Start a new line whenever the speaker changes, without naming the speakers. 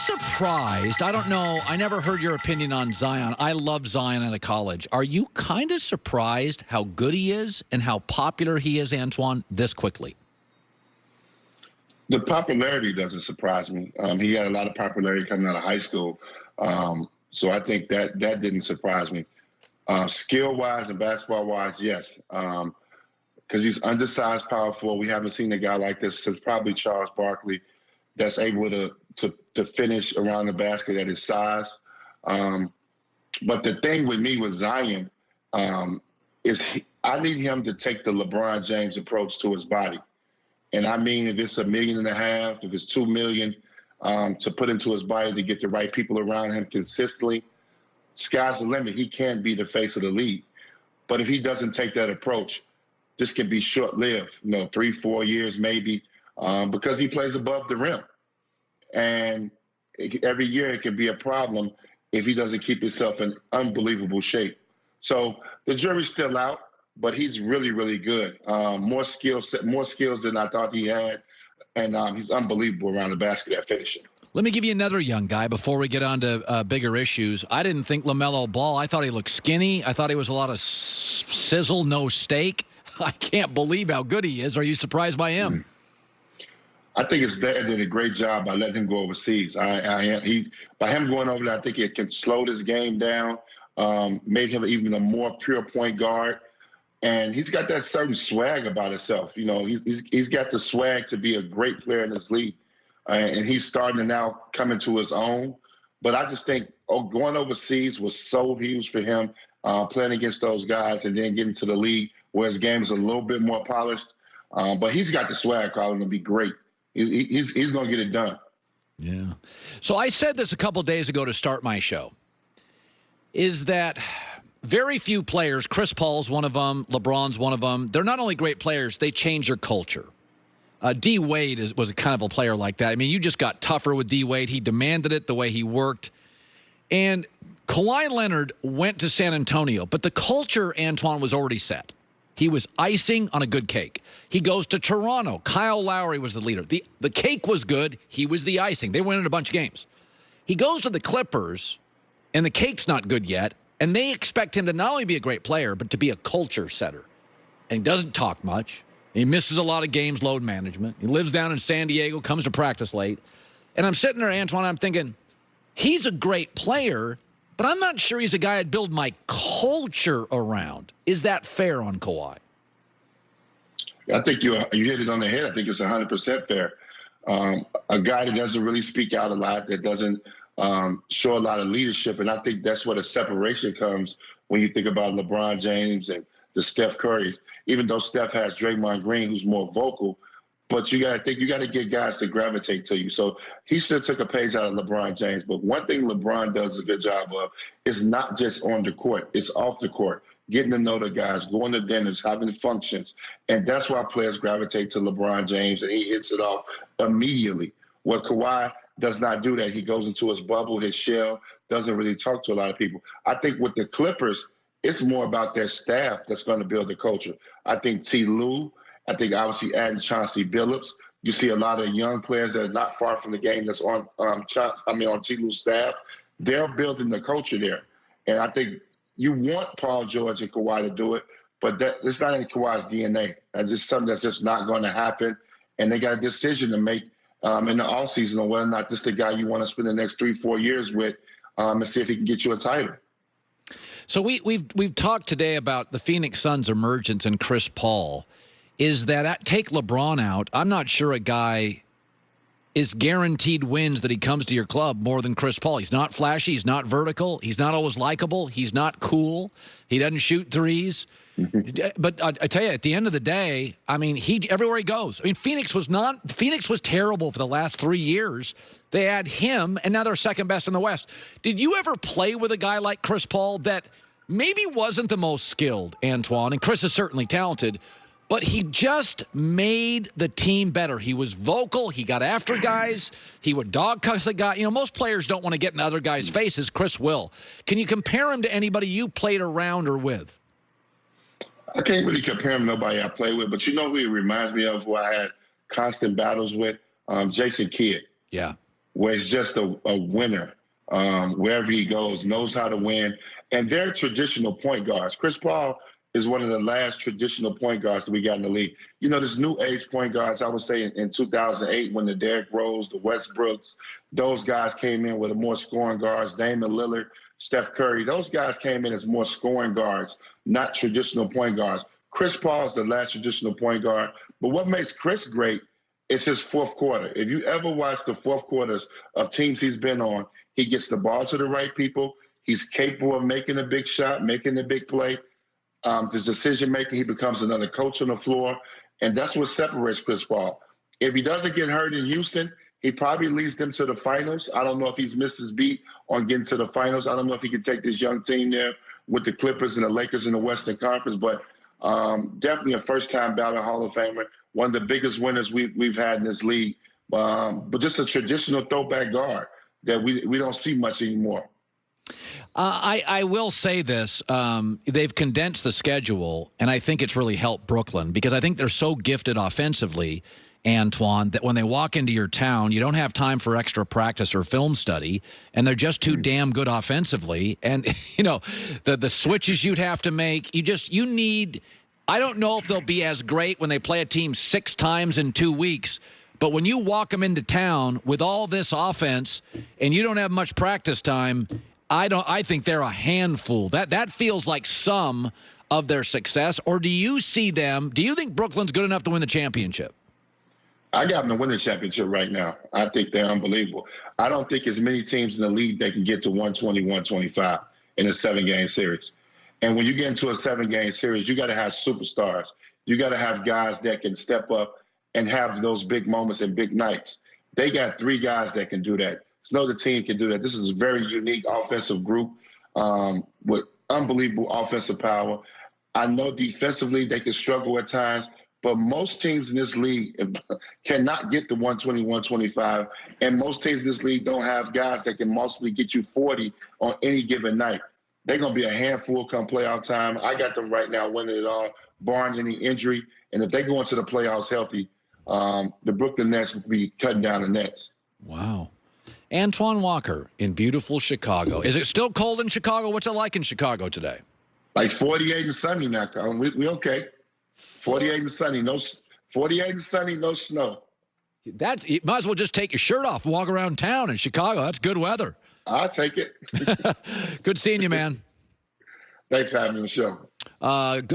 surprised? I don't know. I never heard your opinion on Zion. I love Zion out of college. Are you kind of surprised how good he is and how popular he is, Antoine, this quickly?
The popularity doesn't surprise me. He had a lot of popularity coming out of high school. So I think that didn't surprise me. Skill-wise and basketball-wise, yes. Because he's undersized, power forward. We haven't seen a guy like this since probably Charles Barkley that's able to finish around the basket at his size. But the thing with me with Zion is I need him to take the LeBron James approach to his body. And I mean, if it's $1.5 million, if it's $2 million to put into his body to get the right people around him consistently, sky's the limit. He can be the face of the league. But if he doesn't take that approach, this can be short-lived, 3-4 years maybe, because he plays above the rim. And every year it can be a problem if he doesn't keep himself in unbelievable shape. So the jury's still out, but he's really, really good. More skills than I thought he had, and he's unbelievable around the basket at finishing.
Let me give you another young guy before we get on to bigger issues. I didn't think LaMelo Ball. I thought he looked skinny. I thought he was a lot of sizzle, no steak. I can't believe how good he is. Are you surprised by him?
I think his dad did a great job by letting him go overseas. By him going over there, I think it can slow his game down, made him even a more pure point guard. And he's got that certain swag about himself. He's got the swag to be a great player in this league. And he's starting to now come into his own. But I just think going overseas was so huge for him, playing against those guys and then getting to the league where his game is a little bit more polished. But he's got the swag, Colin, to be great. He's going to get it done.
Yeah. So I said this a couple days ago to start my show, is that very few players, Chris Paul's one of them, LeBron's one of them, they're not only great players, they change your culture. D. Wade was kind of a player like that. I mean, you just got tougher with D. Wade. He demanded it the way he worked. And Kawhi Leonard went to San Antonio, but the culture, Antoine, was already set. He was icing on a good cake. He goes to Toronto. Kyle Lowry was the leader. The cake was good. He was the icing. They went in a bunch of games. He goes to the Clippers, and the cake's not good yet, and they expect him to not only be a great player, but to be a culture setter. And he doesn't talk much. He misses a lot of games, load management. He lives down in San Diego, comes to practice late. And I'm sitting there, Antoine, I'm thinking, he's a great player, but I'm not sure he's a guy I'd build my culture around. Is that fair on Kawhi?
I think you hit it on the head. I think it's 100% fair. A guy that doesn't really speak out a lot, that doesn't show a lot of leadership, and I think that's where the separation comes when you think about LeBron James and the Steph Currys. Even though Steph has Draymond Green, who's more vocal, but you got to get guys to gravitate to you. So he still took a page out of LeBron James. But one thing LeBron does a good job of is not just on the court, it's off the court, getting to know the guys, going to dinners, having functions. And that's why players gravitate to LeBron James, and he hits it off immediately. Where Kawhi does not do that. He goes into his bubble, his shell, doesn't really talk to a lot of people. I think with the Clippers, it's more about their staff that's going to build the culture. I think T. Lue, I think obviously adding Chauncey Billups. You see a lot of young players that are not far from the game that's on T. Lue's staff. They're building the culture there. And I think you want Paul George and Kawhi to do it, but it's not in Kawhi's DNA. And it's something that's just not going to happen. And they got a decision to make in the offseason on whether or not this is the guy you want to spend the next 3-4 years with and see if he can get you a title.
So we've talked today about the Phoenix Suns' emergence and Chris Paul. Is that take LeBron out, I'm not sure a guy is guaranteed wins that he comes to your club more than Chris Paul. He's not flashy. He's not vertical. He's not always likable. He's not cool. He doesn't shoot threes. But I tell you, at the end of the day, I mean, everywhere he goes. I mean, Phoenix was terrible for the last 3 years. They had him, and now they're second best in the West. Did you ever play with a guy like Chris Paul that maybe wasn't the most skilled, Antoine? And Chris is certainly talented, but he just made the team better. He was vocal. He got after guys. He would dog cuss a guy. You know, most players don't want to get in other guys' faces. Chris will. Can you compare him to anybody you played around or with?
I can't really compare him to nobody I played with, but you know who he reminds me of, who I had constant battles with? Jason Kidd.
Yeah.
where it's just a winner. Wherever he goes, knows how to win. And they're traditional point guards. Chris Paul is one of the last traditional point guards that we got in the league. You know, this new age point guards, I would say in 2008 when the Derrick Rose, the Westbrooks, those guys came in with a more scoring guards, Damian Lillard, Steph Curry. Those guys came in as more scoring guards, not traditional point guards. Chris Paul is the last traditional point guard. But what makes Chris great is his fourth quarter. If you ever watch the fourth quarters of teams he's been on, he gets the ball to the right people. He's capable of making a big shot, making a big play. His decision-making, he becomes another coach on the floor. And that's what separates Chris Paul. If he doesn't get hurt in Houston, he probably leads them to the finals. I don't know if he's missed his beat on getting to the finals. I don't know if he can take this young team there with the Clippers and the Lakers in the Western Conference, but definitely a first-time ballot Hall of Famer, one of the biggest winners we've had in this league, but just a traditional throwback guard that we don't see much anymore.
I will say this. They've condensed the schedule, and I think it's really helped Brooklyn because I think they're so gifted offensively, Antoine, that when they walk into your town, you don't have time for extra practice or film study, and they're just too damn good offensively. And, you know, the switches you'd have to make, you need – I don't know if they'll be as great when they play a team 6 times in 2 weeks, but when you walk them into town with all this offense and you don't have much practice time – I think they're a handful. That feels like some of their success. Or do you see them? Do you think Brooklyn's good enough to win the championship?
I got them to win the championship right now. I think they're unbelievable. I don't think as many teams in the league they can get to 120, 125 in a 7-game series. And when you get into a 7-game series, you got to have superstars. You got to have guys that can step up and have those big moments and big nights. They got 3 guys that can do that. No other team can do that. This is a very unique offensive group with unbelievable offensive power. I know defensively they can struggle at times, but most teams in this league cannot get to 120, 125, and most teams in this league don't have guys that can mostly get you 40 on any given night. They're going to be a handful come playoff time. I got them right now winning it all, barring any injury. And if they go into the playoffs healthy, the Brooklyn Nets will be cutting down the nets.
Wow. Antoine Walker in beautiful Chicago. Is it still cold in Chicago? What's it like in Chicago today?
Like 48 and sunny now, Colin. We okay. 48 and sunny. No 48 and sunny, no snow.
You might as well just take your shirt off and walk around town in Chicago. That's good weather.
I'll take it.
Good seeing you, man.
Thanks for having me on the show.
Good.